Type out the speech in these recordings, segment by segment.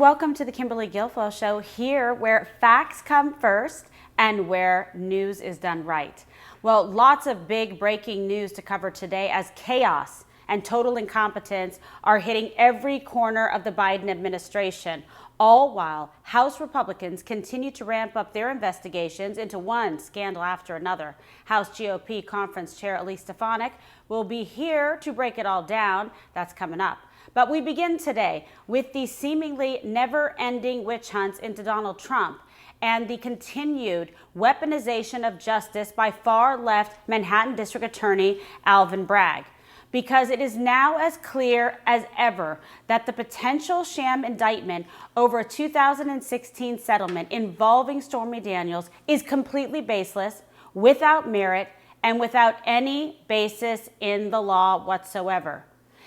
welcome to the Kimberly Guilfoyle Show, here where facts come first and where news is done right. Well, lots of big breaking news to cover today as chaos and total incompetence are hitting every corner of the Biden administration, all while House Republicans continue to ramp up their investigations into one scandal after another. House GOP Conference Chair Elise Stefanik will be here to break it all down. That's coming up. But we begin today with the seemingly never-ending witch hunts into Donald Trump and the continued weaponization of justice by far-left Manhattan District Attorney Alvin Bragg. Because it is now as clear as ever that the potential sham indictment over a 2016 settlement involving Stormy Daniels is completely baseless, without merit, and without any basis in the law whatsoever.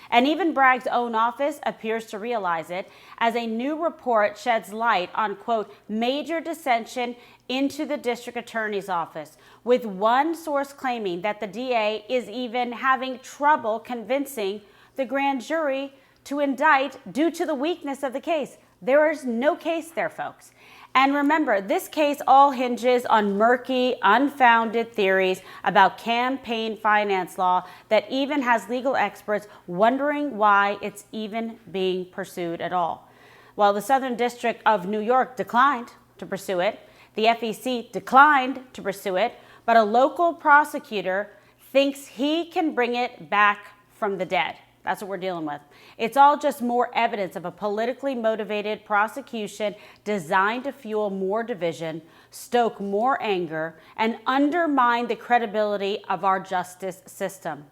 And even Bragg's own office appears to realize it, as a new report sheds light on, quote, major dissension into the district attorney's office, with one source claiming that the DA is even having trouble convincing the grand jury to indict due to the weakness of the case. There is no case there, folks. And remember, this case all hinges on murky, unfounded theories about campaign finance law that even has legal experts wondering why it's even being pursued at all. While the Southern District of New York declined to pursue it, the FEC declined to pursue it, but a local prosecutor thinks he can bring it back from the dead. That's what we're dealing with. It's all just more evidence of a politically motivated prosecution designed to fuel more division, stoke more anger, and undermine the credibility of our justice system.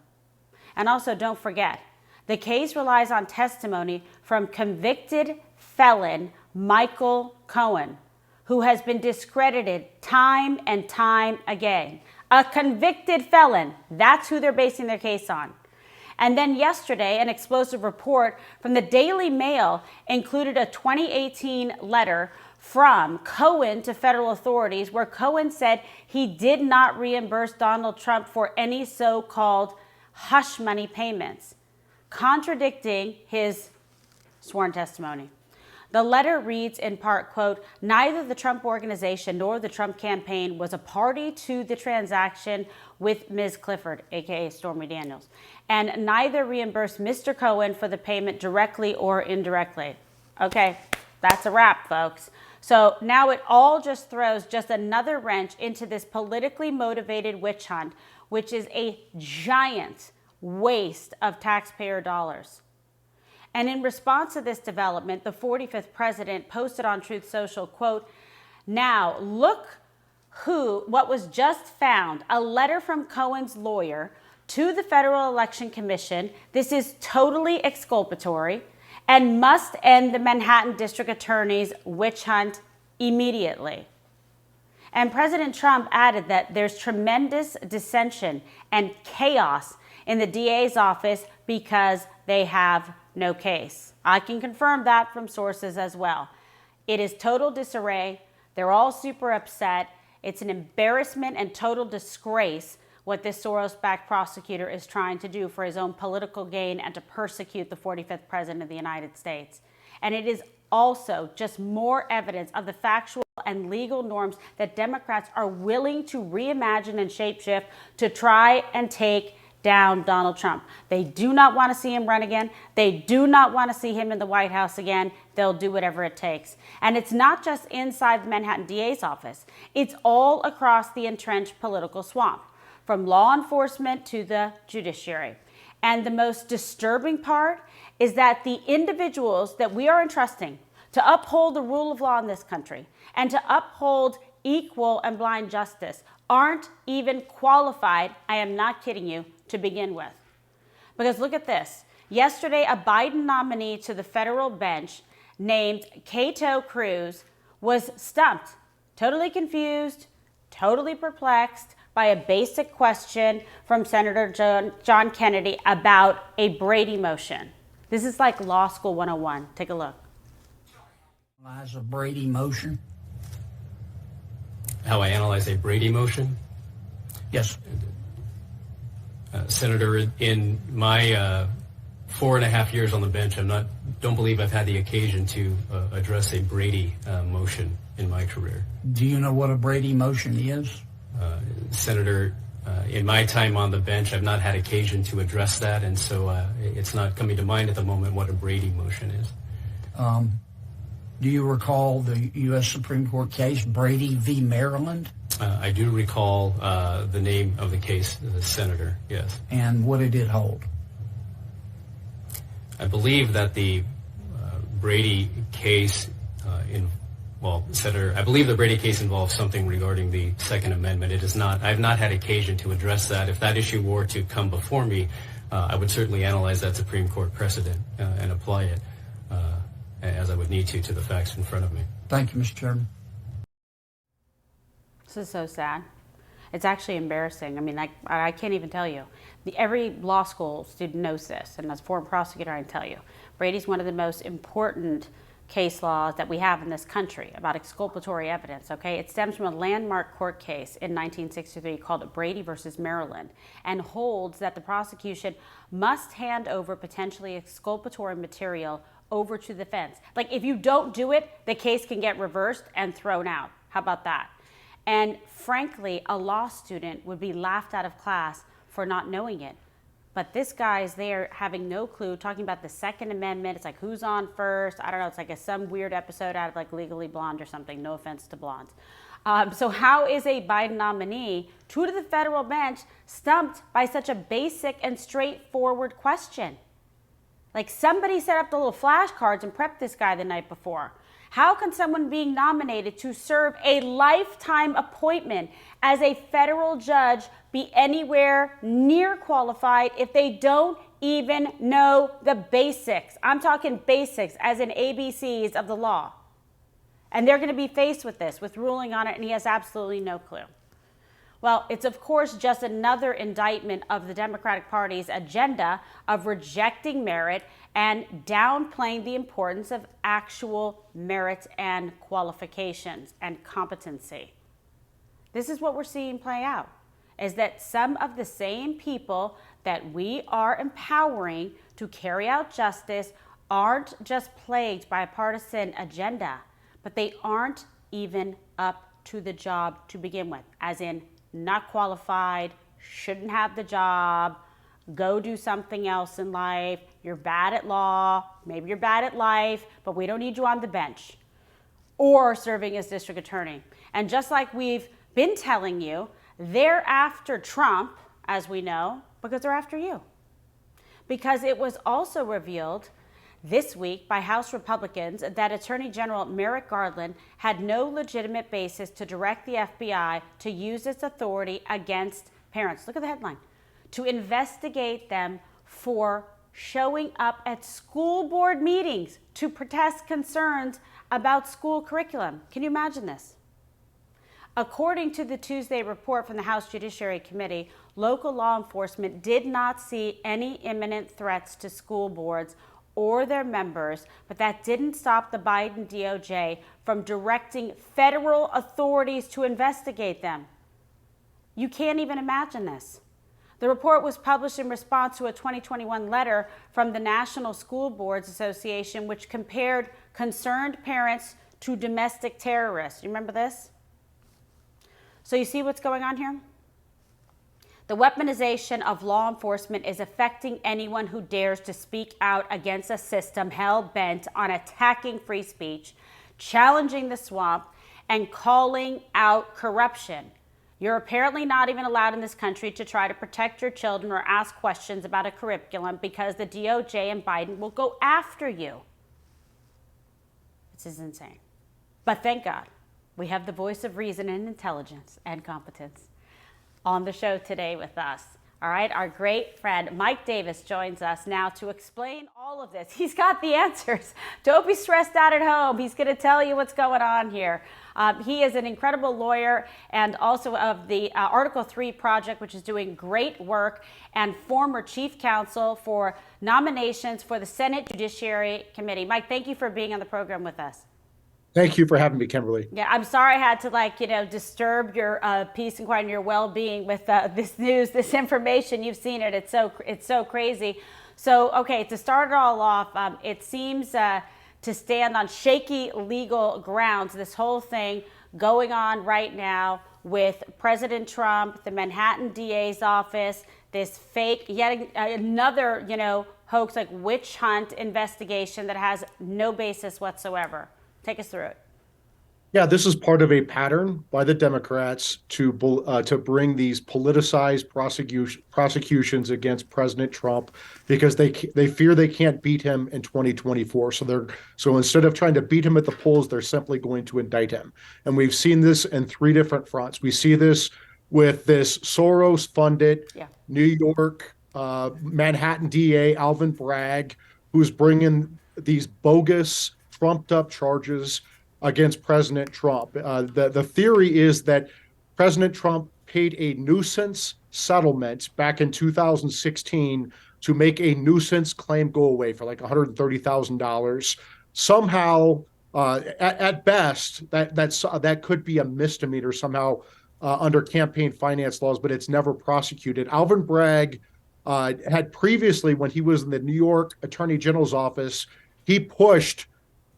And also, don't forget, the case relies on testimony from convicted felon Michael Cohen, who has been discredited time and time again. A convicted felon, that's who they're basing their case on. And then yesterday, an explosive report from the Daily Mail included a 2018 letter from Cohen to federal authorities where Cohen said he did not reimburse Donald Trump for any so-called hush money payments, contradicting his sworn testimony. The letter reads in part, quote, neither the Trump organization nor the Trump campaign was a party to the transaction with Ms. Clifford, aka Stormy Daniels, and neither reimbursed Mr. Cohen for the payment directly or indirectly. Okay, that's a wrap, folks. So now it all just throws just another wrench into this politically motivated witch hunt, which is a giant waste of taxpayer dollars. And in response to this development, the 45th president posted on Truth Social, quote, now look what was just found, a letter from Cohen's lawyer to the Federal Election Commission. This is totally exculpatory and must end the Manhattan District Attorney's witch hunt immediately. And President Trump added that there's tremendous dissension and chaos in the DA's office because they have no case. I can confirm that from sources as well. It is total disarray. They're all super upset. It's an embarrassment and total disgrace what this Soros-backed prosecutor is trying to do for his own political gain and to persecute the 45th president of the United States. And it is also just more evidence of the factual and legal norms that Democrats are willing to reimagine and shapeshift to try and take down Donald Trump. They do not want to see him run again. They do not want to see him in the White House again. They'll do whatever it takes. And it's not just inside the Manhattan DA's office. It's all across the entrenched political swamp, from law enforcement to the judiciary. And the most disturbing part is that the individuals that we are entrusting to uphold the rule of law in this country and to uphold equal and blind justice aren't even qualified, I am not kidding you, to begin with. Because look at this. Yesterday, a Biden nominee to the federal bench named Cato Cruz was stumped, totally confused, totally perplexed by a basic question from Senator John Kennedy about a Brady motion. This is like Law School 101. Take a look. Analyze a Brady motion. How I analyze a Brady motion? Yes. Senator, in my 4.5 years on the bench, I'm not don't believe I've had the occasion to address a Brady motion in my career. Do you know what a Brady motion is? Senator, in my time on the bench, I've not had occasion to address that, and so it's not coming to mind at the moment what a Brady motion is. Do you recall the U.S. Supreme Court case, Brady v. Maryland? I do recall the name of the case, Senator, yes. And what did it hold? I believe that the Brady case, Senator, I believe the Brady case involves something regarding the Second Amendment. It is not. I've not had occasion to address that. If that issue were to come before me, I would certainly analyze that Supreme Court precedent and apply it as I would need to the facts in front of me. Thank you, Mr. Chairman. This is so sad. It's actually embarrassing. I mean, I can't even tell you. Every law school student knows this, and as a former prosecutor, I can tell you. Brady's one of the most important case laws that we have in this country about exculpatory evidence, okay? It stems from a landmark court case in 1963 called Brady versus Maryland, and holds that the prosecution must hand over potentially exculpatory material over to the defense. Like, if you don't do it, the case can get reversed and thrown out. How about that? And frankly, a law student would be laughed out of class for not knowing it. But this guy's there having no clue, talking about the Second Amendment. It's like, who's on first? I don't know. It's like some weird episode out of like Legally Blonde or something. No offense to blondes. So how is a Biden nominee, true to the federal bench, stumped by such a basic and straightforward question? Like, somebody set up the little flashcards and prepped this guy the night before. How can someone being nominated to serve a lifetime appointment as a federal judge be anywhere near qualified if they don't even know the basics? I'm talking basics, as in ABCs of the law. And they're going to be faced with this, with ruling on it, and he has absolutely no clue. Well, it's of course just another indictment of the Democratic Party's agenda of rejecting merit and downplaying the importance of actual merit and qualifications and competency. This is what we're seeing play out, is that some of the same people that we are empowering to carry out justice aren't just plagued by a partisan agenda, but they aren't even up to the job to begin with, as in not qualified, shouldn't have the job, go do something else in life, you're bad at law, maybe you're bad at life, but we don't need you on the bench, or serving as district attorney. And just like we've been telling you, they're after Trump, as we know, because they're after you. Because it was also revealed this week by House Republicans that Attorney General Merrick Garland had no legitimate basis to direct the FBI to use its authority against parents. Look at the headline. To investigate them for showing up at school board meetings to protest concerns about school curriculum. Can you imagine this? According to the Tuesday report from the House Judiciary Committee, local law enforcement did not see any imminent threats to school boards or their members, but that didn't stop the Biden DOJ from directing federal authorities to investigate them. You can't even imagine this. The report was published in response to a 2021 letter from the National School Boards Association, which compared concerned parents to domestic terrorists. You remember this? So you see what's going on here? The weaponization of law enforcement is affecting anyone who dares to speak out against a system hell-bent on attacking free speech, challenging the swamp, and calling out corruption. You're apparently not even allowed in this country to try to protect your children or ask questions about a curriculum because the DOJ and Biden will go after you. This is insane. But thank God, we have the voice of reason and intelligence and competence on the show today with us. All right, our great friend Mike Davis joins us now to explain all of this. He's got the answers. Don't be stressed out at home. He's going to tell you what's going on here. He is an incredible lawyer and also of the Article 3 Project, which is doing great work, and former chief counsel for nominations for the Senate Judiciary Committee. Mike, thank you for being on the program with us. Thank you for having me, Kimberly. Yeah, I'm sorry I had to, disturb your peace and quiet and your well-being with this news, this information. You've seen it. It's so crazy. So, okay, to start it all off, it seems to stand on shaky legal grounds, this whole thing going on right now with President Trump, the Manhattan DA's office, this fake, yet another, hoax, like witch hunt investigation that has no basis whatsoever. Take us through it. Yeah, this is part of a pattern by the Democrats to bring these politicized prosecutions against President Trump because they fear they can't beat him in 2024. So instead of trying to beat him at the polls, they're simply going to indict him. And we've seen this in three different fronts. We see this with this Soros-funded New York Manhattan DA Alvin Bragg, who's bringing these bogus, trumped-up charges against President Trump. The theory is that President Trump paid a nuisance settlement back in 2016 to make a nuisance claim go away for like $130,000. Somehow, at best, that could be a misdemeanor somehow under campaign finance laws, but it's never prosecuted. Alvin Bragg had previously, when he was in the New York Attorney General's office, he pushed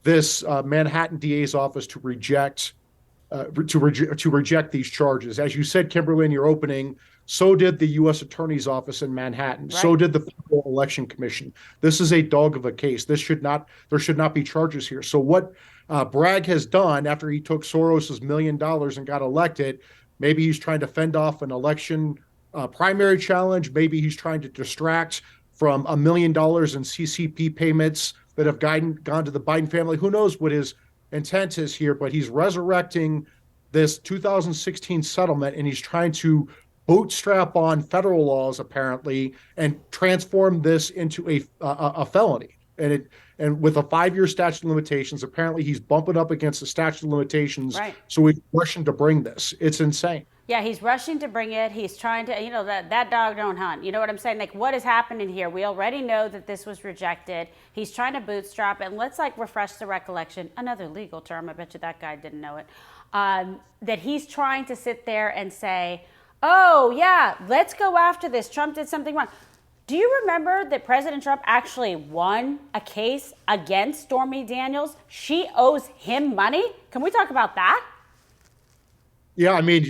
this Manhattan DA's office to reject these charges. As you said, Kimberly, in your opening, so did the U.S. Attorney's Office in Manhattan. Right. So did the Federal Election Commission. This is a dog of a case. There should not be charges here. So what Bragg has done after he took Soros's $1 million and got elected, maybe he's trying to fend off an election primary challenge. Maybe he's trying to distract from $1 million in CCP payments that have gone to the Biden family. Who knows what his intent is here, but he's resurrecting this 2016 settlement, and he's trying to bootstrap on federal laws, apparently, and transform this into a felony. And with a 5-year statute of limitations, apparently he's bumping up against the statute of limitations. Right. So we're rushing to bring this. It's insane. Yeah, he's rushing to bring it. He's trying to, that dog don't hunt. You know what I'm saying? Like, what is happening here? We already know that this was rejected. He's trying to bootstrap it. And let's refresh the recollection. Another legal term. I bet you that guy didn't know it. That he's trying to sit there and say, oh, yeah, let's go after this. Trump did something wrong. Do you remember that President Trump actually won a case against Stormy Daniels? She owes him money. Can we talk about that? Yeah, I mean,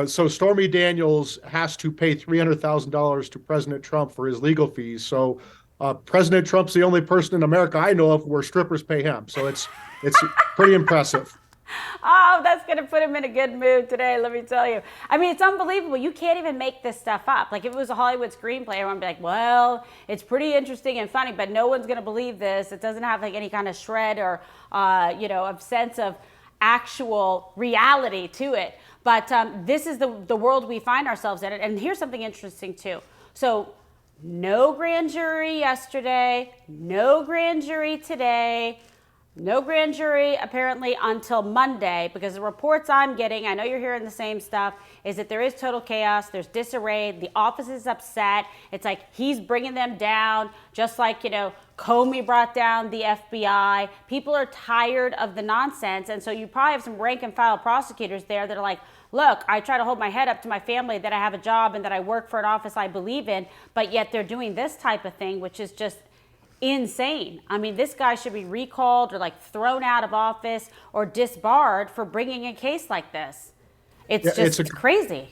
so Stormy Daniels has to pay $300,000 to President Trump for his legal fees. So President Trump's the only person in America I know of where strippers pay him. So it's pretty impressive. Oh, that's going to put him in a good mood today, let me tell you. I mean, it's unbelievable. You can't even make this stuff up. Like, if it was a Hollywood screenplay, everyone would be like, well, it's pretty interesting and funny, but no one's going to believe this. It doesn't have any kind of shred or, of sense of actual reality to it. But this is the world we find ourselves in. And here's something interesting, too. So no grand jury yesterday, no grand jury today, no grand jury apparently until Monday, because the reports I'm getting, I know you're hearing the same stuff, is that there is total chaos, there's disarray, the office is upset. It's like he's bringing them down, just like, Comey brought down the FBI. People are tired of the nonsense. And so you probably have some rank and file prosecutors there that are like, look, I try to hold my head up to my family that I have a job and that I work for an office I believe in, but yet they're doing this type of thing, which is just insane. I mean, this guy should be recalled or thrown out of office or disbarred for bringing a case like this. It's crazy.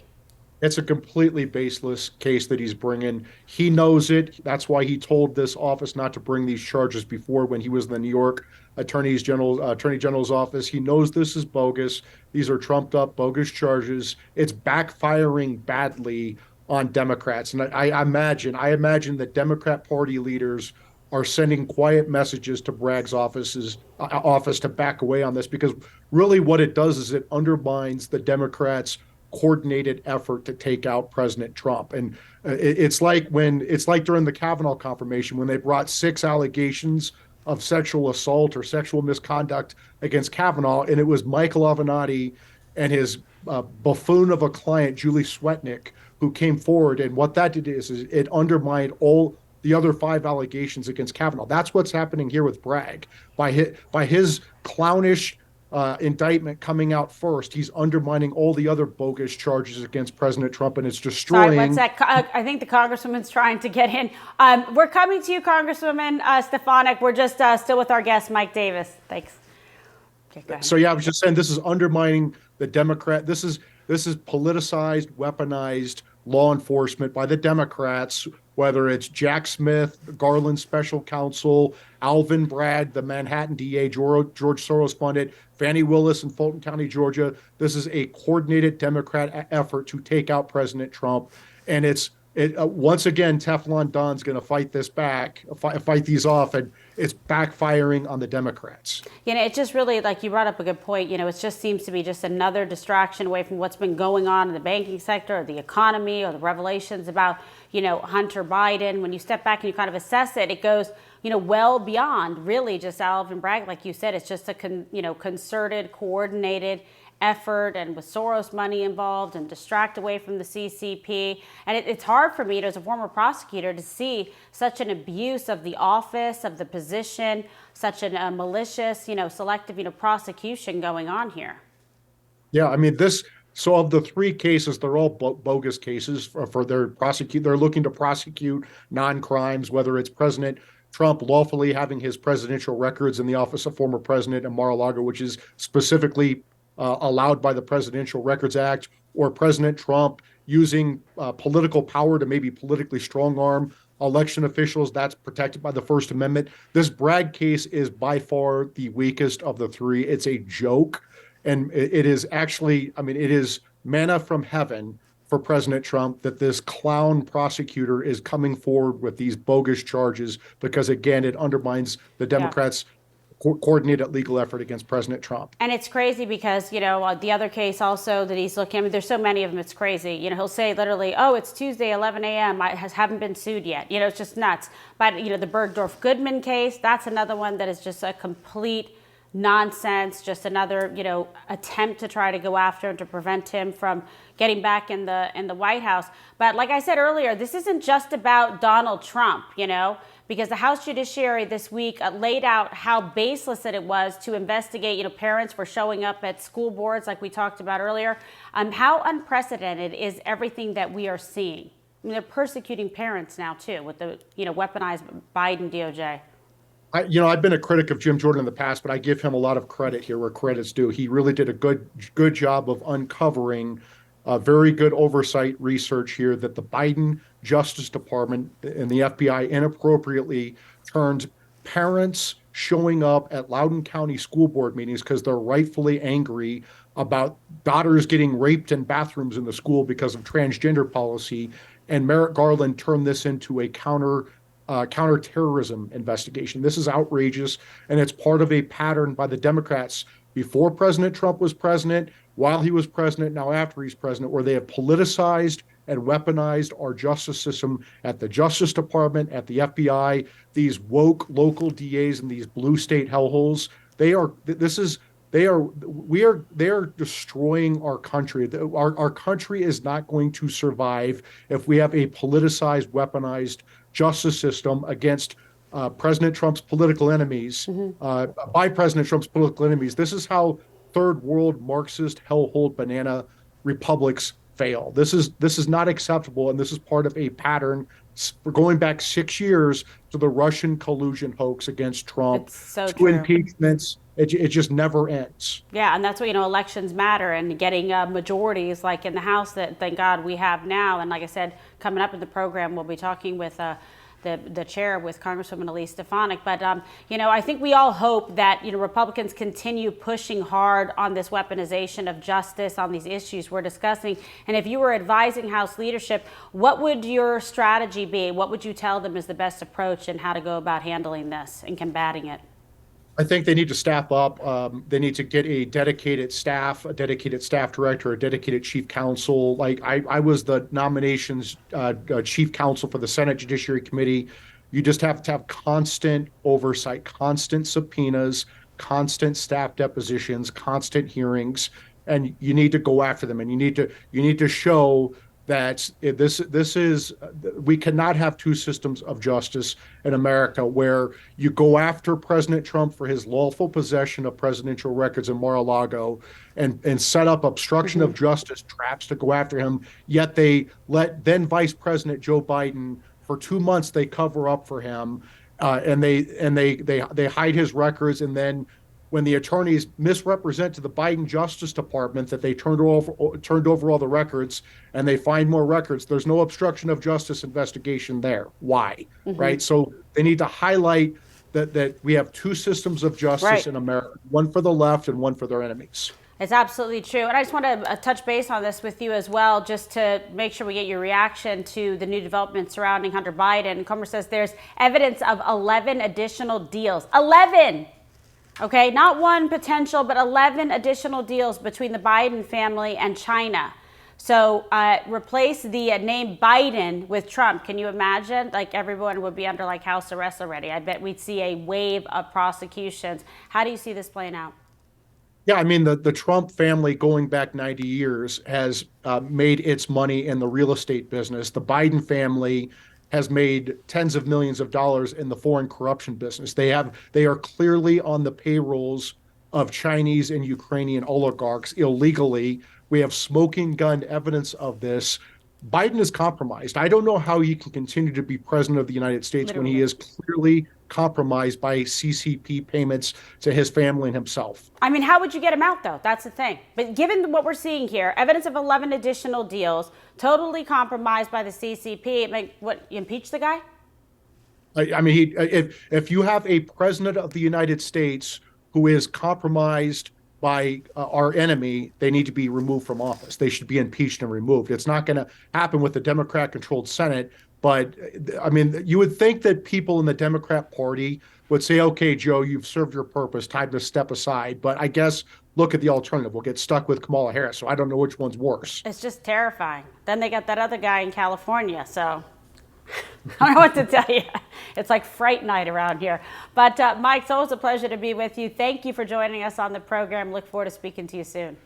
It's a completely baseless case that he's bringing. He knows it. That's why he told this office not to bring these charges before when he was in the New York Attorney General's office. He knows this is bogus. These are trumped up, bogus charges. It's backfiring badly on Democrats. And I imagine that Democrat Party leaders are sending quiet messages to Bragg's office to back away on this, because really what it does is it undermines the Democrats' coordinated effort to take out President Trump. And it's like during the Kavanaugh confirmation when they brought 6 allegations of sexual assault or sexual misconduct against Kavanaugh, and it was Michael Avenatti and his buffoon of a client, Julie Swetnick, who came forward. And what that did is it undermined all the other 5 allegations against Kavanaugh. That's what's happening here with Bragg. By his clownish indictment coming out first. He's undermining all the other bogus charges against President Trump, and it's Sorry, what's destroying. that? I think the Congresswoman's trying to get in. We're coming to you, Congresswoman Stefanik. We're just still with our guest, Mike Davis. Thanks. Okay, go ahead. So yeah, I was just saying this is undermining the Democrat. This is politicized, weaponized law enforcement by the Democrats, whether it's Jack Smith, Garland special counsel, Alvin Bragg, the Manhattan DA, George Soros funded, Fannie Willis in Fulton County, Georgia. This is a coordinated Democrat effort to take out President Trump. And once again, Teflon Don's going to fight this back, fight these off, and it's backfiring on the Democrats. It just really, like you brought up a good point, it just seems to be just another distraction away from what's been going on in the banking sector or the economy or the revelations about, Hunter Biden. When you step back and you kind of assess it, it goes, well beyond really just Alvin Bragg. Like you said, it's just a, concerted, coordinated effort, and with Soros money involved, and distract away from the CCP. And it's hard for me, as a former prosecutor, to see such an abuse of the office, of the position, such a malicious, selective, prosecution going on here. Yeah, I mean, so of the three cases, they're all bogus cases for their prosecute. They're looking to prosecute non-crimes, whether it's President Trump lawfully having his presidential records in the office of former president in Mar-a-Lago, which is specifically allowed by the Presidential Records Act, or President Trump using political power to maybe politically strong-arm election officials. That's protected by the First Amendment. This Bragg case is by far the weakest of the three. It's a joke. And it is actually, it is manna from heaven for President Trump that this clown prosecutor is coming forward with these bogus charges, because, again, it undermines the Democrats' coordinated legal effort against President Trump. And it's crazy because, the other case also that he's looking at, there's so many of them, it's crazy. He'll say literally, oh, it's Tuesday, 11 a.m. I haven't been sued yet. It's just nuts. But, the Bergdorf Goodman case, that's another one that is just a complete nonsense, just another, attempt to try to go after and to prevent him from getting back in the White House. But like I said earlier, this isn't just about Donald Trump, because the House Judiciary this week laid out how baseless it was to investigate, parents were showing up at school boards like we talked about earlier. How unprecedented is everything that we are seeing? They're persecuting parents now too with the, weaponized Biden DOJ. I've been a critic of Jim Jordan in the past, but I give him a lot of credit here where credit's due. He really did a good job of uncovering very good oversight research here that the Biden Justice Department and the FBI inappropriately turned parents showing up at Loudoun County school board meetings because they're rightfully angry about daughters getting raped in bathrooms in the school because of transgender policy. And Merrick Garland turned this into a counterterrorism investigation. This is outrageous, and it's part of a pattern by the Democrats before President Trump was president, while he was president, now after he's president, where they have politicized and weaponized our justice system at the Justice Department, at the FBI, these woke local DAs and these blue state hellholes. They are destroying our country. Our country is not going to survive if we have a politicized, weaponized justice system against President Trump's political enemies, by President Trump's political enemies. This is how third world Marxist hellhole banana republics fail. This is not acceptable, and this is part of a pattern going back 6 years to the Russian collusion hoax against Trump. It's so to true. Impeachments. It just never ends. Yeah, and that's what, elections matter, and getting majorities like in the House that, thank God, we have now. And like I said, coming up in the program, we'll be talking with the chair, with Congresswoman Elise Stefanik. But, I think we all hope that, Republicans continue pushing hard on this weaponization of justice, on these issues we're discussing. And if you were advising House leadership, what would your strategy be? What would you tell them is the best approach and how to go about handling this and combating it? I think they need to staff up. They need to get a dedicated staff director, a dedicated chief counsel. Like I was the nominations chief counsel for the Senate Judiciary Committee. You just have to have constant oversight, constant subpoenas, constant staff depositions, constant hearings, and you need to go after them. And you need to show that we cannot have two systems of justice in America where you go after President Trump for his lawful possession of presidential records in Mar-a-Lago and set up obstruction of justice traps to go after him, yet they let then Vice President Joe Biden, for 2 months they cover up for him, and they hide his records, and then when the attorneys misrepresent to the Biden Justice Department that they turned over all the records and they find more records, there's no obstruction of justice investigation there. Why? Right? So they need to highlight that we have two systems of justice in America, one for the left and one for their enemies. It's absolutely true. And I just want to touch base on this with you as well, just to make sure we get your reaction to the new developments surrounding Hunter Biden. Comer says there's evidence of 11 additional deals. 11! Okay, not one potential, but 11 additional deals between the Biden family and China. So replace the name Biden with Trump. Can you imagine? Like, everyone would be under like house arrest already. I bet we'd see a wave of prosecutions. How do you see this playing out? Yeah, I mean, the Trump family going back 90 years has made its money in the real estate business. The Biden family has made tens of millions of dollars in the foreign corruption business. They are clearly on the payrolls of Chinese and Ukrainian oligarchs illegally. We have smoking gun evidence of this. Biden is compromised. I don't know how he can continue to be president of the United States when he is clearly compromised by CCP payments to his family and himself. I mean, how would you get him out, though? That's the thing. But given what we're seeing here, evidence of 11 additional deals, totally compromised by the CCP, I mean, what, you impeach the guy? I mean, if you have a president of the United States who is compromised by our enemy, they need to be removed from office. They should be impeached and removed. It's not going to happen with the Democrat-controlled Senate. But I mean, you would think that people in the Democrat Party would say, okay, Joe, you've served your purpose, time to step aside. But I guess look at the alternative. We'll get stuck with Kamala Harris. So I don't know which one's worse. It's just terrifying. Then they got that other guy in California. So I don't know what to tell you. It's like Fright Night around here. But Mike, it's always a pleasure to be with you. Thank you for joining us on the program. Look forward to speaking to you soon.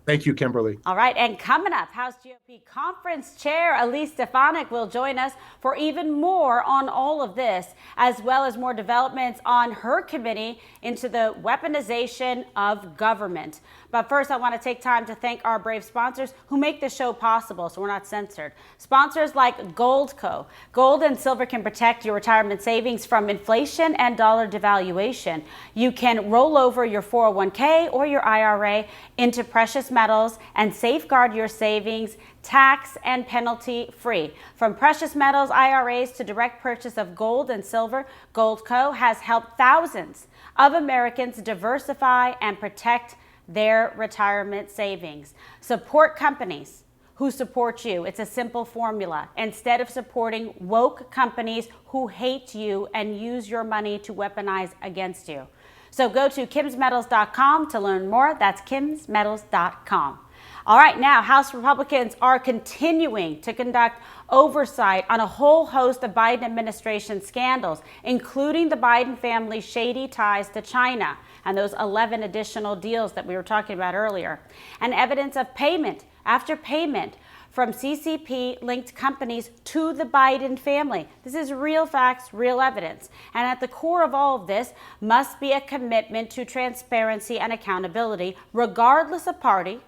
Thank you, Kimberly. All right, and coming up, House GOP Conference Chair Elise Stefanik will join us for even more on all of this, as well as more developments on her committee into the weaponization of government. But first, I want to take time to thank our brave sponsors who make this show possible, so we're not censored. Sponsors like Goldco. Gold and silver can protect your retirement savings from inflation and dollar devaluation. You can roll over your 401k or your IRA into precious metals and safeguard your savings tax and penalty free. From precious metals IRAs to direct purchase of gold and silver, Goldco has helped thousands of Americans diversify and protect their retirement savings. Support companies who support you. It's a simple formula. Instead of supporting woke companies who hate you and use your money to weaponize against you. So go to kimsmetals.com to learn more. That's kimsmetals.com. All right, now House Republicans are continuing to conduct oversight on a whole host of Biden administration scandals, including the Biden family's shady ties to China and those 11 additional deals that we were talking about earlier, and evidence of payment after payment from CCP-linked companies to the Biden family. This is real facts, real evidence. And at the core of all of this must be a commitment to transparency and accountability, regardless of party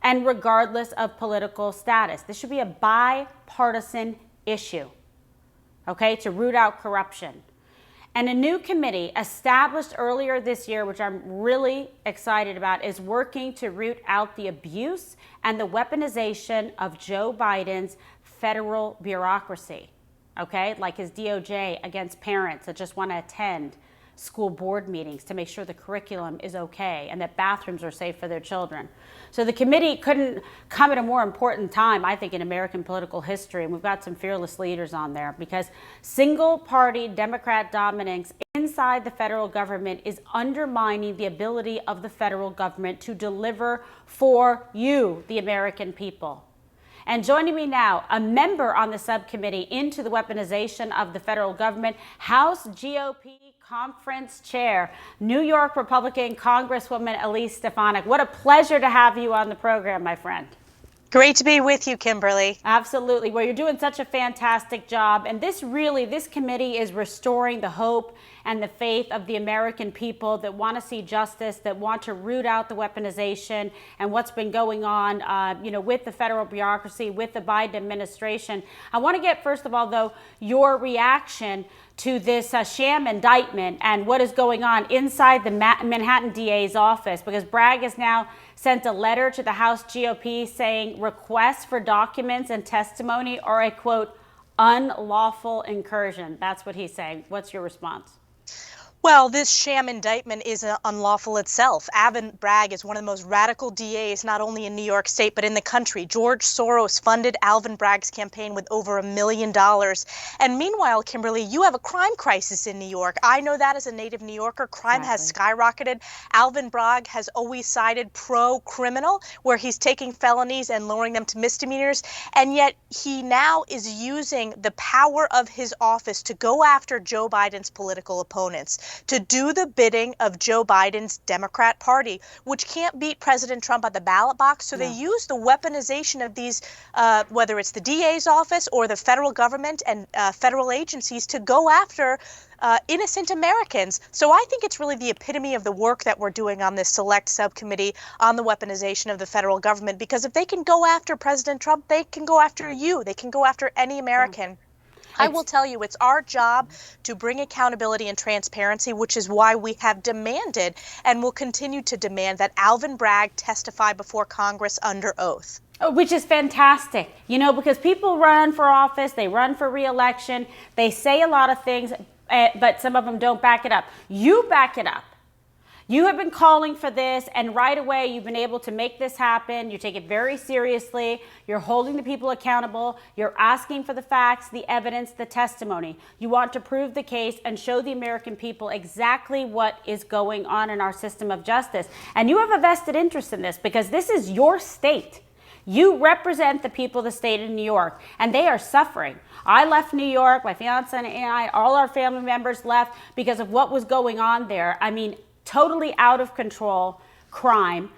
and regardless of political status. This should be a bipartisan issue, okay, to root out corruption. And a new committee established earlier this year, which I'm really excited about, is working to root out the abuse and the weaponization of Joe Biden's federal bureaucracy, okay, like his DOJ against parents that just want to attend school board meetings to make sure the curriculum is okay and that bathrooms are safe for their children. So the committee couldn't come at a more important time, I think, in American political history. And we've got some fearless leaders on there because single party Democrat dominance inside the federal government is undermining the ability of the federal government to deliver for you, the American people. And joining me now, a member on the subcommittee into the weaponization of the federal government, House GOP Conference Chair, New York Republican Congresswoman Elise Stefanik. What a pleasure to have you on the program, my friend. Great to be with you, Kimberly. Absolutely. Well, you're doing such a fantastic job. And this committee is restoring the hope and the faith of the American people that want to see justice, that want to root out the weaponization and what's been going on, with the federal bureaucracy, with the Biden administration. I want to get, first of all, though, your reaction to this sham indictment and what is going on inside the Manhattan DA's office, because Bragg has now sent a letter to the House GOP saying requests for documents and testimony are a, quote, unlawful incursion. That's what he's saying. What's your response? Well, this sham indictment is unlawful itself. Alvin Bragg is one of the most radical DAs, not only in New York State, but in the country. George Soros funded Alvin Bragg's campaign with over $1 million. And meanwhile, Kimberly, you have a crime crisis in New York. I know that as a native New Yorker. Crime has skyrocketed. Alvin Bragg has always sided pro-criminal, where he's taking felonies and lowering them to misdemeanors. And yet he now is using the power of his office to go after Joe Biden's political opponents, to do the bidding of Joe Biden's Democrat Party, which can't beat President Trump at the ballot box. So they use the weaponization of these, whether it's the DA's office or the federal government and federal agencies, to go after innocent Americans. So I think it's really the epitome of the work that we're doing on this select subcommittee on the weaponization of the federal government, because if they can go after President Trump, they can go after you. They can go after any American. I will tell you, it's our job to bring accountability and transparency, which is why we have demanded and will continue to demand that Alvin Bragg testify before Congress under oath. Which is fantastic, because people run for office, they run for re-election, they say a lot of things, but some of them don't back it up. You back it up. You have been calling for this, and right away you've been able to make this happen. You take it very seriously. You're holding the people accountable. You're asking for the facts, the evidence, the testimony. You want to prove the case and show the American people exactly what is going on in our system of justice. And you have a vested interest in this because this is your state. You represent the people of the state of New York, and they are suffering. I left New York, my fiance and I, all our family members left because of what was going on there. I mean, totally out of control crime,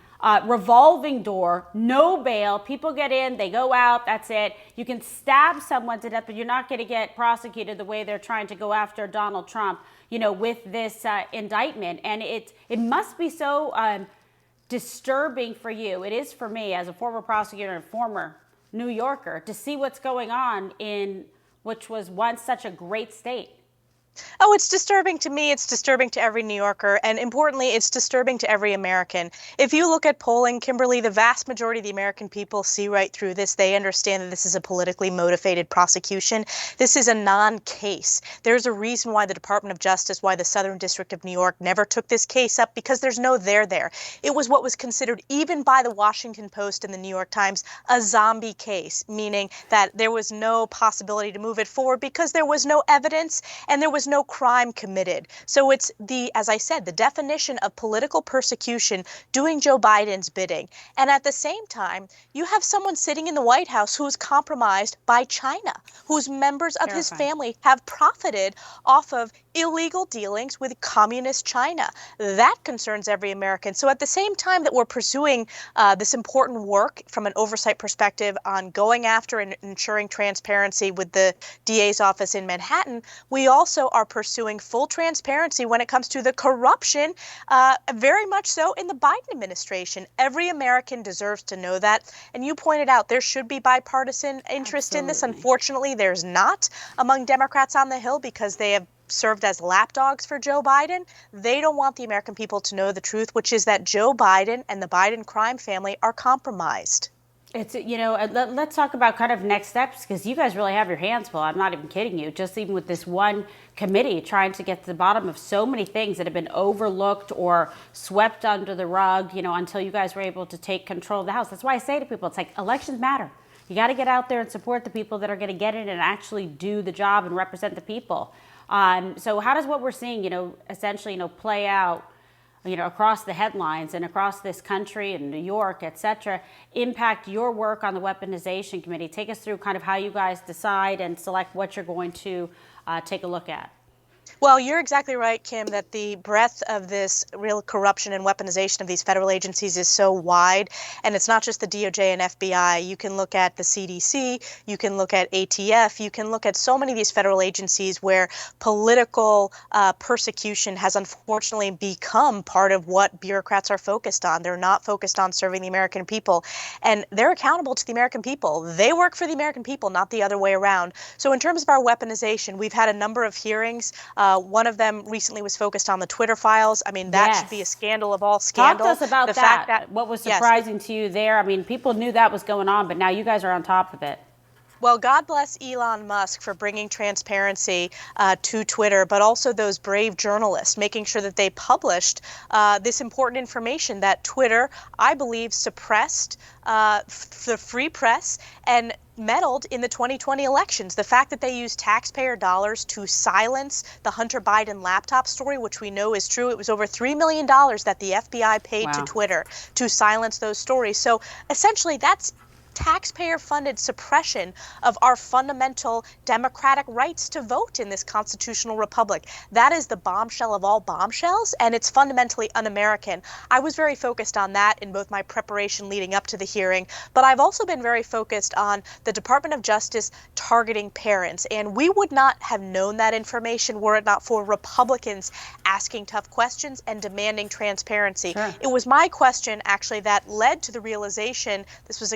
revolving door, no bail. People get in, they go out, that's it. You can stab someone to death, but you're not going to get prosecuted the way they're trying to go after Donald Trump, with this indictment. And it must be so disturbing for you. It is for me as a former prosecutor and former New Yorker to see what's going on in which was once such a great state. Oh, it's disturbing to me. It's disturbing to every New Yorker. And importantly, it's disturbing to every American. If you look at polling, Kimberly, the vast majority of the American people see right through this. They understand that this is a politically motivated prosecution. This is a non-case. There's a reason why the Department of Justice, why the Southern District of New York never took this case up, because there's no there there. It was what was considered, even by the Washington Post and the New York Times, a zombie case, meaning that there was no possibility to move it forward because there was no evidence and there was no crime committed. So it's as I said, the definition of political persecution, doing Joe Biden's bidding. And at the same time, you have someone sitting in the White House who is compromised by China, whose members of his family have profited off of illegal dealings with communist China. That concerns every American. So at the same time that we're pursuing this important work from an oversight perspective on going after and ensuring transparency with the DA's office in Manhattan, we also are pursuing full transparency when it comes to the corruption, very much so in the Biden administration. Every American deserves to know that. And you pointed out there should be bipartisan interest in this. Unfortunately, there's not among Democrats on the Hill because they have served as lapdogs for Joe Biden. They don't want the American people to know the truth, which is that Joe Biden and the Biden crime family are compromised. It's, let's talk about kind of next steps, because you guys really have your hands full. I'm not even kidding you. Just even with this one committee trying to get to the bottom of so many things that have been overlooked or swept under the rug, until you guys were able to take control of the House. That's why I say to people, it's like elections matter. You got to get out there and support the people that are going to get in and actually do the job and represent the people. So how does what we're seeing, essentially, play out, across the headlines and across this country and New York, et cetera, impact your work on the Weaponization Committee? Take us through kind of how you guys decide and select what you're going to take a look at. Well, you're exactly right, Kim, that the breadth of this real corruption and weaponization of these federal agencies is so wide. And it's not just the DOJ and FBI. You can look at the CDC, you can look at ATF, you can look at so many of these federal agencies where political persecution has unfortunately become part of what bureaucrats are focused on. They're not focused on serving the American people. And they're accountable to the American people. They work for the American people, not the other way around. So in terms of our weaponization, we've had a number of hearings. One of them recently was focused on the Twitter files. I mean, that should be a scandal of all scandal. Talk to us about the that. Fact that. What was surprising to you there? I mean, people knew that was going on, but now you guys are on top of it. Well, God bless Elon Musk for bringing transparency to Twitter, but also those brave journalists, making sure that they published this important information that Twitter, I believe, suppressed the free press and meddled in the 2020 elections. The fact that they used taxpayer dollars to silence the Hunter Biden laptop story, which we know is true. It was over $3 million that the FBI paid to Twitter to silence those stories. So essentially, that's taxpayer-funded suppression of our fundamental democratic rights to vote in this constitutional republic. That is the bombshell of all bombshells, and it's fundamentally un-American. I was very focused on that in both my preparation leading up to the hearing, but I've also been very focused on the Department of Justice targeting parents, and we would not have known that information were it not for Republicans asking tough questions and demanding transparency. Sure. It was my question, actually, that led to the realization, this was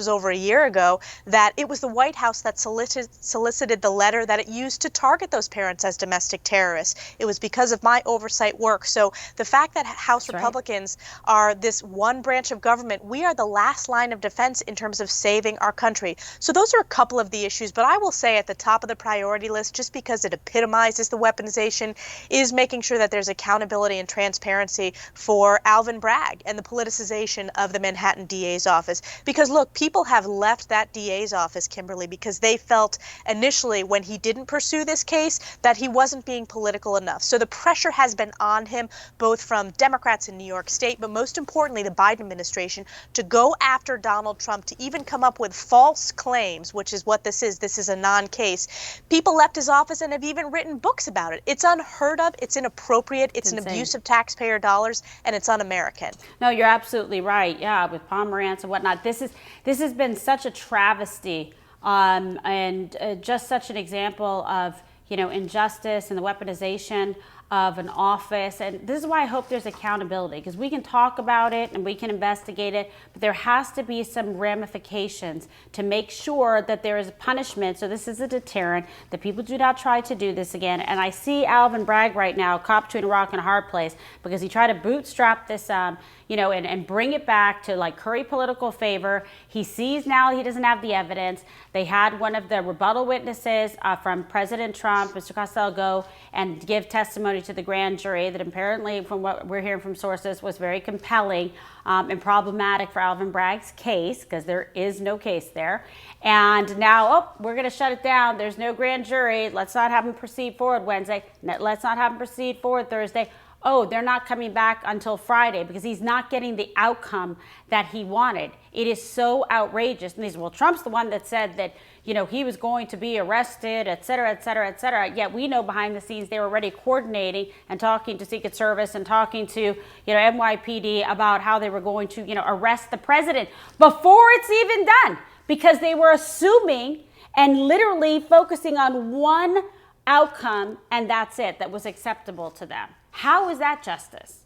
over a year ago, that it was the White House that solicited the letter that it used to target those parents as domestic terrorists. It was because of my oversight work. So the fact that House Republicans are this one branch of government, we are the last line of defense in terms of saving our country. So those are a couple of the issues, but I will say at the top of the priority list, just because it epitomizes the weaponization, is making sure that there's accountability and transparency for Alvin Bragg and the politicization of the Manhattan DA's office. Because look, people have left that DA's office, Kimberly, because they felt initially when he didn't pursue this case that he wasn't being political enough. So the pressure has been on him, both from Democrats in New York State, but most importantly, the Biden administration, to go after Donald Trump, to even come up with false claims, which is what this is. This is a non-case. People left his office and have even written books about it. It's unheard of. It's inappropriate. It's an abuse of taxpayer dollars, and it's un-American. No, you're absolutely right. Yeah, with Pomerantz and whatnot. This has been such a travesty, and just such an example of, injustice and the weaponization of an office. And this is why I hope there's accountability, because we can talk about it and we can investigate it, but there has to be some ramifications to make sure that there is punishment. So this is a deterrent, that people do not try to do this again. And I see Alvin Bragg right now, caught between a rock and a hard place, because he tried to bootstrap this, and bring it back to like curry political favor. He sees now he doesn't have the evidence. They had one of the rebuttal witnesses from President Trump, Mr. Costello, go and give testimony to the grand jury that apparently, from what we're hearing from sources, was very compelling and problematic for Alvin Bragg's case, because there is no case there. And now, we're going to shut it down. There's no grand jury. Let's not have him proceed forward Wednesday. Let's not have him proceed forward Thursday. Oh, they're not coming back until Friday because he's not getting the outcome that he wanted. It is so outrageous. And Trump's the one that said that, he was going to be arrested, et cetera, et cetera, et cetera. Yet we know behind the scenes they were already coordinating and talking to Secret Service and talking to, NYPD about how they were going to, arrest the president before it's even done, because they were assuming and literally focusing on one outcome, and that's it, that was acceptable to them. How is that justice?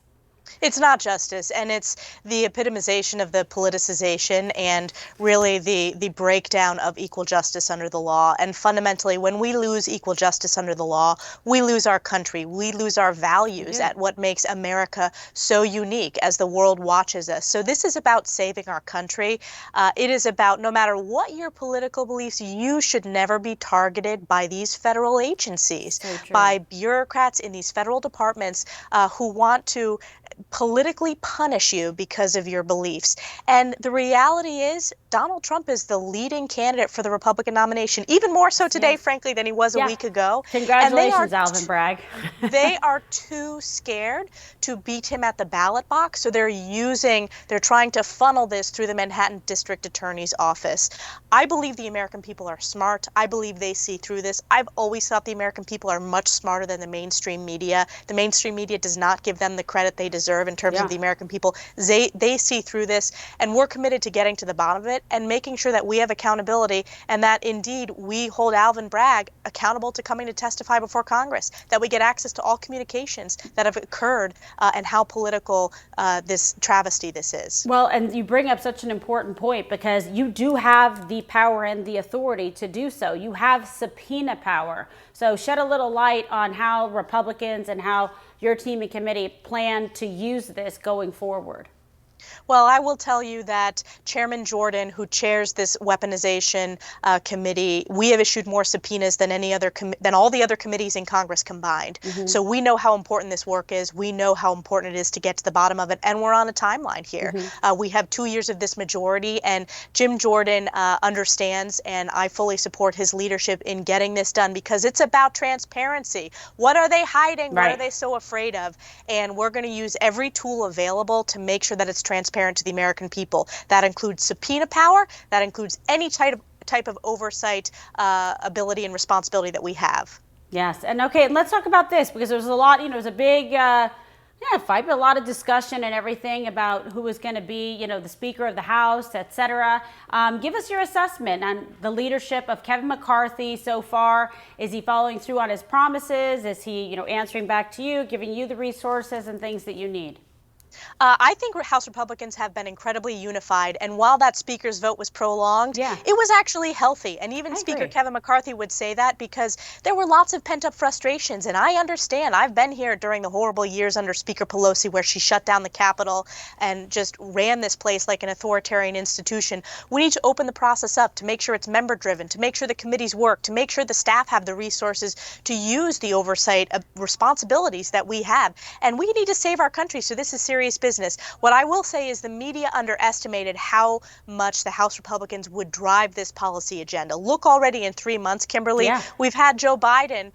It's not justice, and it's the epitomization of the politicization and really the breakdown of equal justice under the law. And fundamentally, when we lose equal justice under the law, we lose our country. We lose our values at what makes America so unique as the world watches us. So this is about saving our country. It is about, no matter what your political beliefs, you should never be targeted by these federal agencies, by bureaucrats in these federal departments who want to politically punish you because of your beliefs. And the reality is Donald Trump is the leading candidate for the Republican nomination, even more so today, frankly, than he was a week ago. Congratulations, Alvin Bragg. They are too scared to beat him at the ballot box, so they're trying to funnel this through the Manhattan District Attorney's office. I believe the American people are smart. I believe they see through this. I've always thought the American people are much smarter than the mainstream media. The mainstream media does not give them the credit they deserve in terms of the American people. They see through this, and we're committed to getting to the bottom of it and making sure that we have accountability and that indeed we hold Alvin Bragg accountable to coming to testify before Congress, that we get access to all communications that have occurred and how political this travesty this is. Well, and you bring up such an important point because you do have the power and the authority to do so. You have subpoena power. So shed a little light on how Republicans and how your team and committee plan to use this going forward. Well, I will tell you that Chairman Jordan, who chairs this weaponization committee, we have issued more subpoenas than than all the other committees in Congress combined. So we know how important this work is. We know how important it is to get to the bottom of it, and we're on a timeline here. We have 2 years of this majority, and Jim Jordan understands, and I fully support his leadership in getting this done because it's about transparency. What are they hiding? What are they so afraid of? And we're going to use every tool available to make sure that it's transparent to the American people. That includes subpoena power. That includes any type of oversight ability and responsibility that we have. Yes. And okay, let's talk about this because there's a lot, there's a big fight, but a lot of discussion and everything about who is going to be, the Speaker of the House, et cetera. Give us your assessment on the leadership of Kevin McCarthy so far. Is he following through on his promises? Is he, answering back to you, giving you the resources and things that you need? I think House Republicans have been incredibly unified, and while that Speaker's vote was prolonged, it was actually healthy. And even Speaker Kevin McCarthy would say that because there were lots of pent-up frustrations, and I understand. I've been here during the horrible years under Speaker Pelosi where she shut down the Capitol and just ran this place like an authoritarian institution. We need to open the process up to make sure it's member-driven, to make sure the committees work, to make sure the staff have the resources to use the oversight responsibilities that we have. And we need to save our country, so this is serious business. What I will say is the media underestimated how much the House Republicans would drive this policy agenda. Look, already in 3 months, Kimberly, we've had Joe Biden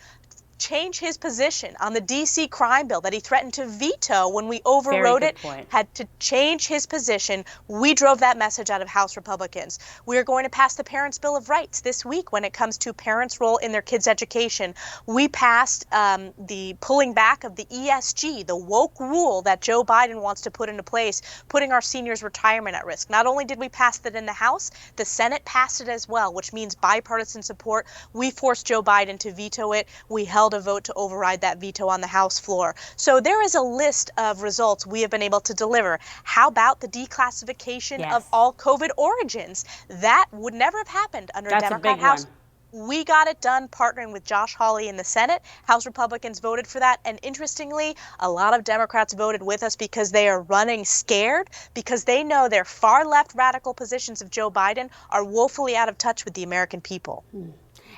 change his position on the D.C. crime bill that he threatened to veto when we overrode it, had to change his position. We drove that message out of House Republicans. We are going to pass the Parents' Bill of Rights this week when it comes to parents' role in their kids' education. We passed the pulling back of the ESG, the woke rule that Joe Biden wants to put into place, putting our seniors' retirement at risk. Not only did we pass that in the House, the Senate passed it as well, which means bipartisan support. We forced Joe Biden to veto it. We held a vote to override that veto on the House floor. So there is a list of results we have been able to deliver. How about the declassification of all COVID origins? That would never have happened under a Democrat House. We got it done partnering with Josh Hawley in the Senate. House Republicans voted for that. And interestingly, a lot of Democrats voted with us because they are running scared, because they know their far left radical positions of Joe Biden are woefully out of touch with the American people.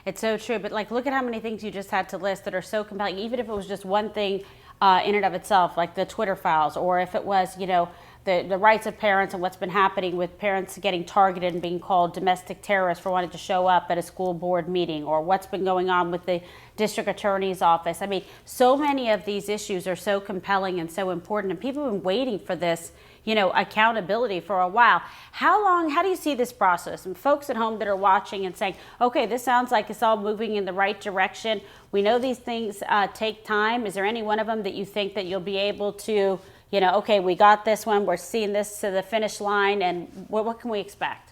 It's so true. But look at how many things you just had to list that are so compelling, even if it was just one thing in and of itself, like the Twitter files, or if it was, the rights of parents and what's been happening with parents getting targeted and being called domestic terrorists for wanting to show up at a school board meeting, or what's been going on with the district attorney's office. I mean, so many of these issues are so compelling and so important, and people have been waiting for this, accountability for a while. How do you see this process? And folks at home that are watching and saying, okay, this sounds like it's all moving in the right direction. We know these things take time. Is there any one of them that you think that you'll be able to, okay, we got this one, we're seeing this to the finish line, and what can we expect?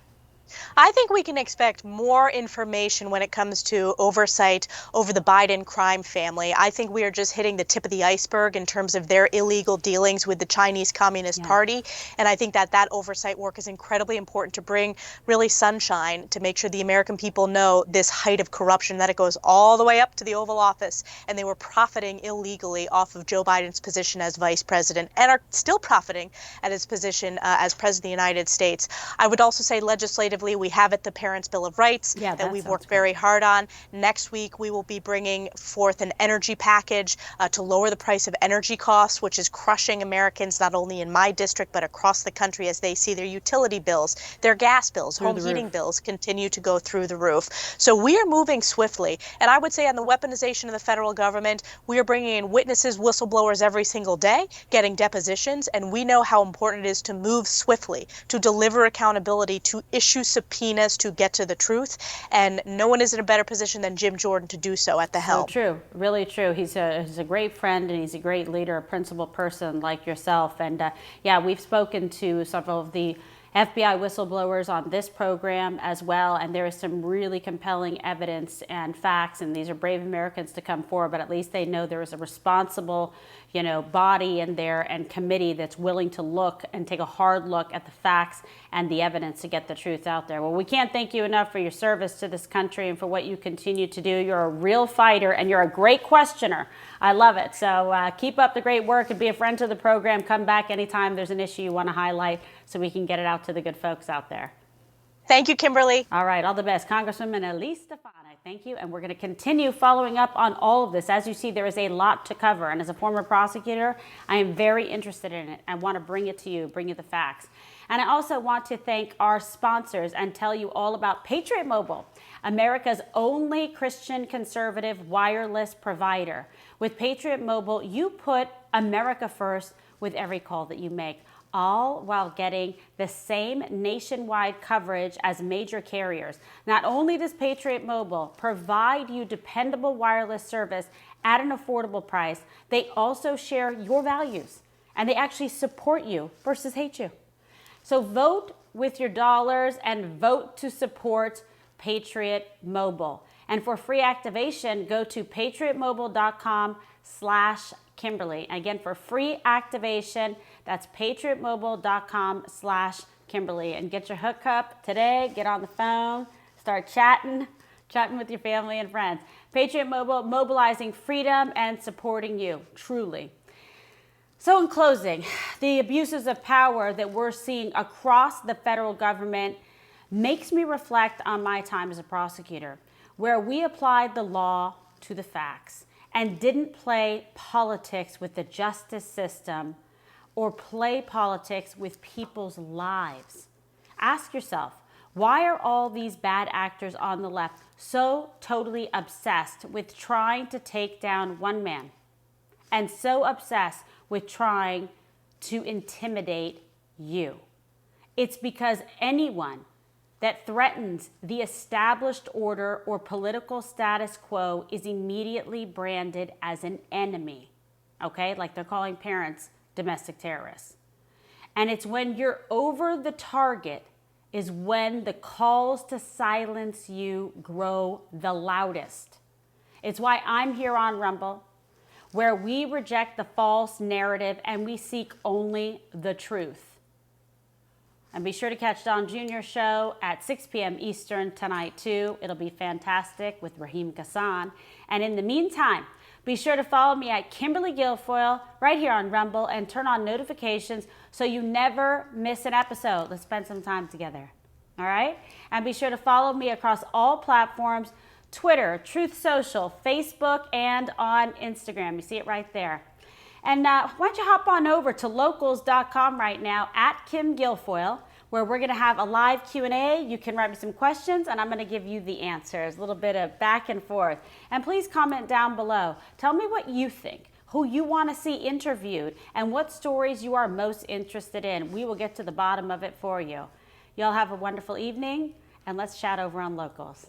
I think we can expect more information when it comes to oversight over the Biden crime family. I think we are just hitting the tip of the iceberg in terms of their illegal dealings with the Chinese Communist Party. And I think that oversight work is incredibly important to bring really sunshine to make sure the American people know this height of corruption, that it goes all the way up to the Oval Office. And they were profiting illegally off of Joe Biden's position as vice president and are still profiting at his position as president of the United States. I would also say legislatively, legislatively. We have it, the Parents' Bill of Rights, that we've worked very hard on. Next week, we will be bringing forth an energy package to lower the price of energy costs, which is crushing Americans, not only in my district, but across the country as they see their utility bills, their gas bills, home heating bills continue to go through the roof. So we are moving swiftly. And I would say on the weaponization of the federal government, we are bringing in witnesses, whistleblowers every single day, getting depositions, and we know how important it is to move swiftly, to deliver accountability, to issue subpoenas, to get to the truth. And no one is in a better position than Jim Jordan to do so at the helm. So true, really true. He's a great friend, and he's a great leader, a principled person like yourself. And yeah, we've spoken to several of the FBI whistleblowers on this program as well, and there is some really compelling evidence and facts, and these are brave Americans to come forward, but at least they know there is a responsible, body in there and committee that's willing to look and take a hard look at the facts and the evidence to get the truth out there. Well, we can't thank you enough for your service to this country and for what you continue to do. You're a real fighter, and you're a great questioner. I love it. So keep up the great work and be a friend to the program. Come back anytime there's an issue you want to highlight so we can get it out to the good folks out there. Thank you, Kimberly. All right, all the best. Congresswoman Elise Stefanik, thank you. And we're going to continue following up on all of this. As you see, there is a lot to cover. And as a former prosecutor, I am very interested in it. I want to bring it to you, bring you the facts. And I also want to thank our sponsors and tell you all about Patriot Mobile, America's only Christian conservative wireless provider. With Patriot Mobile, you put America first with every call that you make, all while getting the same nationwide coverage as major carriers. Not only does Patriot Mobile provide you dependable wireless service at an affordable price, they also share your values, and they actually support you versus hate you. So vote with your dollars and vote to support Patriot Mobile. And for free activation, go to patriotmobile.com/Kimberly. Again, for free activation, that's patriotmobile.com/Kimberly. And get your hookup today. Get on the phone. Start chatting with your family and friends. Patriot Mobile, mobilizing freedom and supporting you, truly. So in closing, the abuses of power that we're seeing across the federal government makes me reflect on my time as a prosecutor, where we applied the law to the facts and didn't play politics with the justice system or play politics with people's lives. Ask yourself, why are all these bad actors on the left so totally obsessed with trying to take down one man and so obsessed with trying to intimidate you? It's because anyone that threatens the established order or political status quo is immediately branded as an enemy, okay? Like they're calling parents domestic terrorists. And it's when you're over the target is when the calls to silence you grow the loudest. It's why I'm here on Rumble, where we reject the false narrative and we seek only the truth. And be sure to catch Don Jr.'s show at 6 p.m. Eastern tonight, too. It'll be fantastic with Raheem Kassan. And in the meantime, be sure to follow me at Kimberly Guilfoyle right here on Rumble and turn on notifications so you never miss an episode. Let's spend some time together. All right? And be sure to follow me across all platforms, Twitter, Truth Social, Facebook, and on Instagram. You see it right there. And why don't you hop on over to locals.com right now at Kim Guilfoyle, where we're going to have a live Q&A. You can write me some questions, and I'm going to give you the answers. A little bit of back and forth. And please comment down below. Tell me what you think, who you want to see interviewed, and what stories you are most interested in. We will get to the bottom of it for you. Y'all have a wonderful evening, and let's chat over on Locals.